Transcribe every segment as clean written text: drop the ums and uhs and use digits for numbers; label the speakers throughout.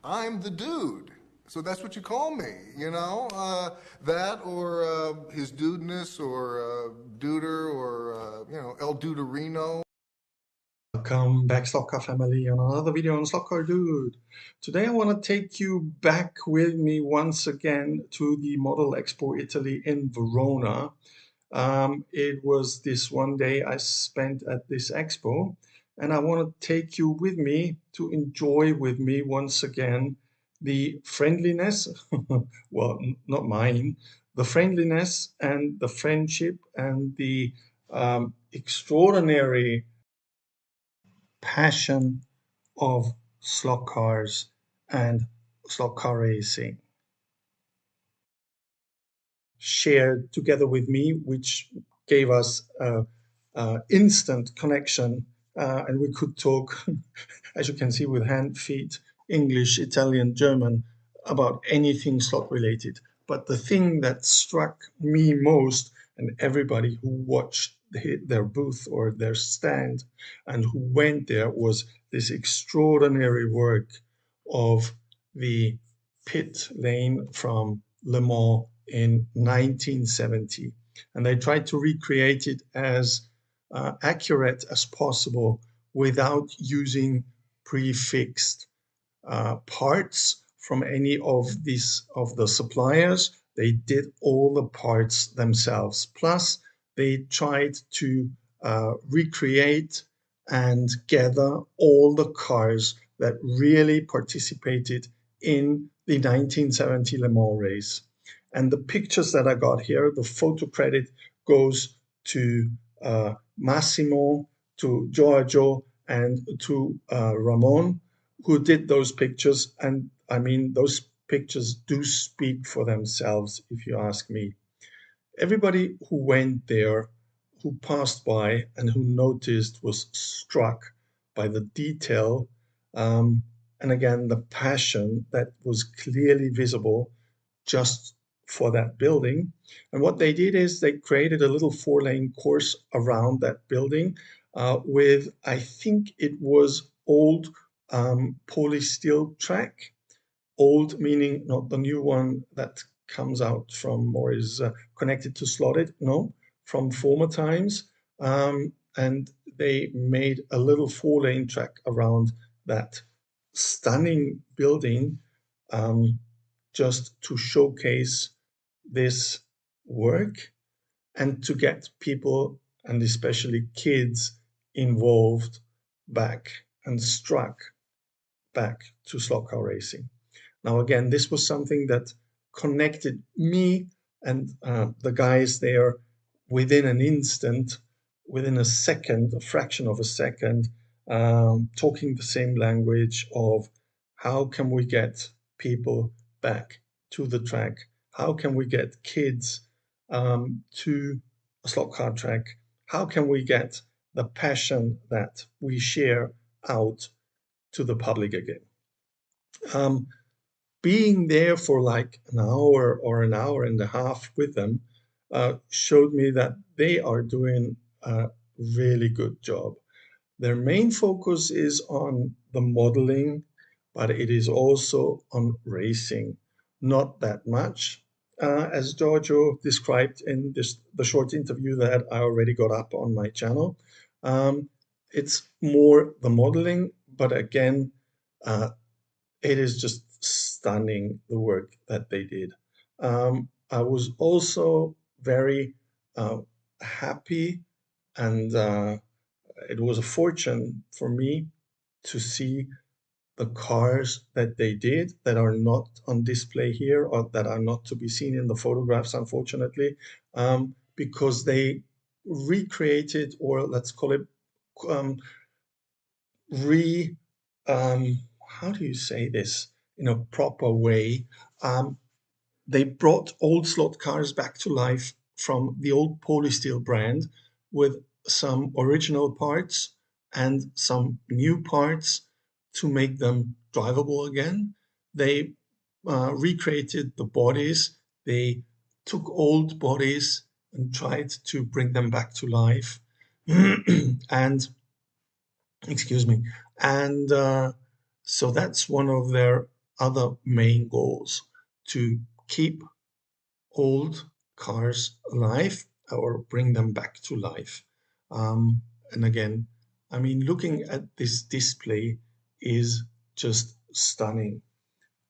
Speaker 1: I'm the dude. So that's what you call me, you know? That or his dudeness or duder or, El Duderino.
Speaker 2: Welcome back, Slotcar family, on another video on Slotcar Dude. Today I want to take you back with me once again to the Model Expo Italy in Verona. It was this one day I spent at this expo, and I want to take you with me to enjoy with me once again the friendliness, well, not mine, the friendliness and the friendship and the extraordinary passion of slot cars and slot car racing shared together with me, which gave us instant connection, and we could talk, as you can see, with hand, feet, English, Italian, German, about anything slot related. But the thing that struck me most, and everybody who watched their booth or their stand and who went there, was this extraordinary work of the pit lane from Le Mans in 1970. And they tried to recreate it as accurate as possible without using prefixed parts from any of the suppliers. They did all the parts themselves. Plus, they tried to recreate and gather all the cars that really participated in the 1970 Le Mans race. And the pictures that I got here, the photo credit goes to Massimo, to Giorgio, and to Ramon, who did those pictures. And I mean, those pictures do speak for themselves, if you ask me. Everybody who went there, who passed by and who noticed, was struck by the detail, and again, the passion that was clearly visible just for that building. And what they did is they created a little 4-lane course around that building with, I think it was old polysteel track. Old meaning not the new one that comes out from or is connected to slotted, no, from former times. And they made a little 4-lane track around that stunning building, just to showcase this work and to get people, and especially kids, involved back and struck back to slot car racing. Now, again, this was something that connected me and the guys there within an instant, within a second, a fraction of a second, talking the same language of how can we get people back to the track? How can we get kids to a slot car track? How can we get the passion that we share out to the public again? Being there for like an hour or an hour and a half with them showed me that they are doing a really good job. Their main focus is on the modeling, but it is also on racing. Not that much, as Giorgio described in the short interview that I already got up on my channel. It's more the modeling, but again, it is just stunning, the work that they did. I was also very happy, and it was a fortune for me to see the cars that they did that are not on display here or that are not to be seen in the photographs, unfortunately, because they recreated, or let's call it um, re how do you say this in a proper way? They brought old slot cars back to life from the old polysteel brand with some original parts and some new parts to make them drivable again. They recreated the bodies. They took old bodies and tried to bring them back to life. And excuse me. And so that's one of their other main goals: to keep old cars alive or bring them back to life. And again, I mean, looking at this display is just stunning.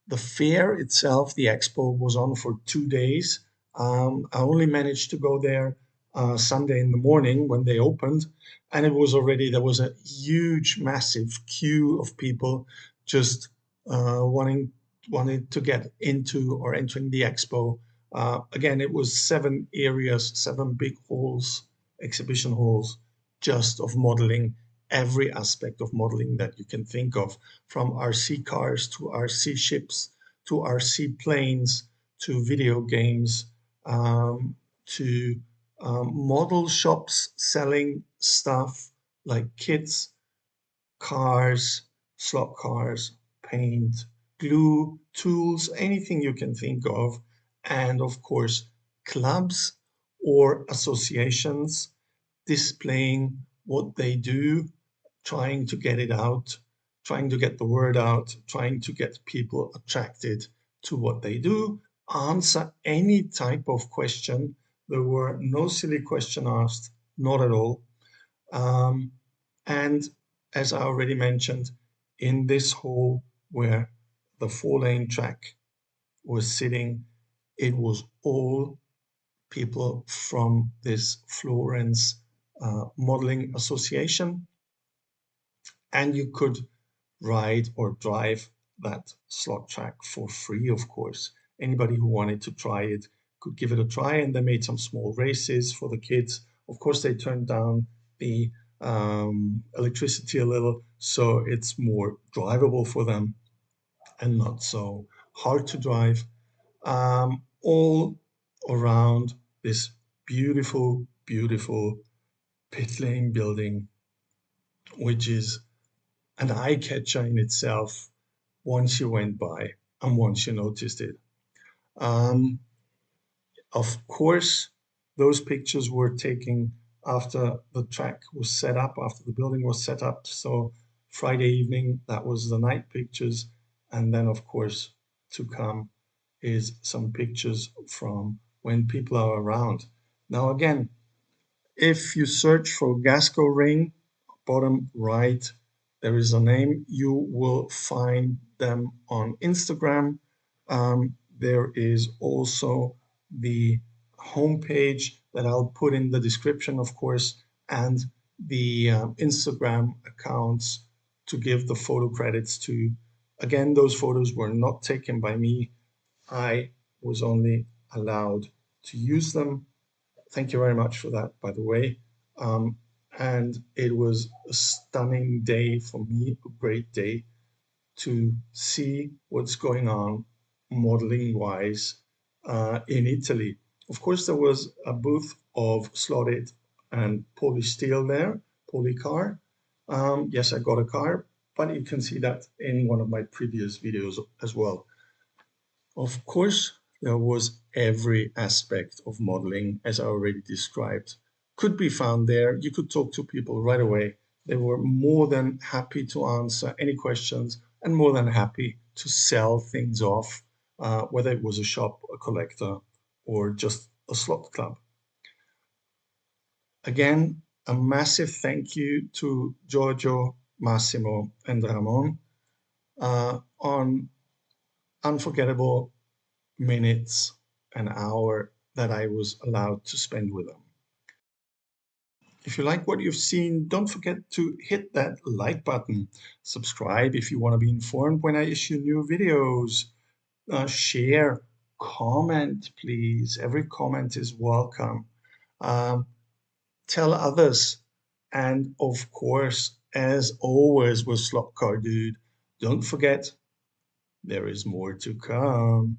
Speaker 2: The fair itself, the expo, was on for 2 days. I only managed to go there Sunday in the morning when they opened, and there was a huge, massive queue of people just wanting to get into or entering the expo. Again, it was 7 areas, 7 big halls, exhibition halls, just of modeling, every aspect of modeling that you can think of, from RC cars to RC ships to RC planes to video games, to model shops selling stuff like kits, cars, slot cars, paint, glue, tools, anything you can think of, and of course, clubs or associations displaying what they do, trying to get it out, trying to get the word out, trying to get people attracted to what they do, answer any type of question. There were no silly question asked, not at all. Um, and as I already mentioned, in this hall where the 4-lane track was sitting, it was all people from this Florence Modeling Association, and you could ride or drive that slot track for free, of course. Anybody who wanted to try it could give it a try, and they made some small races for the kids. Of course, they turned down the electricity a little, so it's more drivable for them and not so hard to drive. All around this beautiful, beautiful Pitlane building, which is an eye catcher in itself once you went by and once you noticed it. Um, of course, those pictures were taken after the track was set up, after the building was set up. So Friday evening, that was the night pictures. And then, of course, to come is some pictures from when people are around. Now, again, if you search for Gasco Ring, bottom right, there is a name. You will find them on Instagram. There is also the homepage that I'll put in the description, of course, and the Instagram accounts to give the photo credits to. Again, those photos were not taken by me. I was only allowed to use them. Thank you very much for that, by the way. Um, and it was a stunning day for me, a great day to see what's going on modeling wise in Italy. Of course, there was a booth of slotted and polysteel there, polycar. Yes, I got a car, but you can see that in one of my previous videos as well. Of course, there was every aspect of modeling, as I already described, could be found there. You could talk to people right away. They were more than happy to answer any questions and more than happy to sell things off, whether it was a shop, a collector, or just a slot club. Again, a massive thank you to Giorgio, Massimo, and Ramon on unforgettable minutes, an hour that I was allowed to spend with them. If you like what you've seen, don't forget to hit that like button. Subscribe if you want to be informed when I issue new videos. Share, comment, please. Every comment is welcome. Tell others. And of course, as always with Slotcar Dude, don't forget, there is more to come.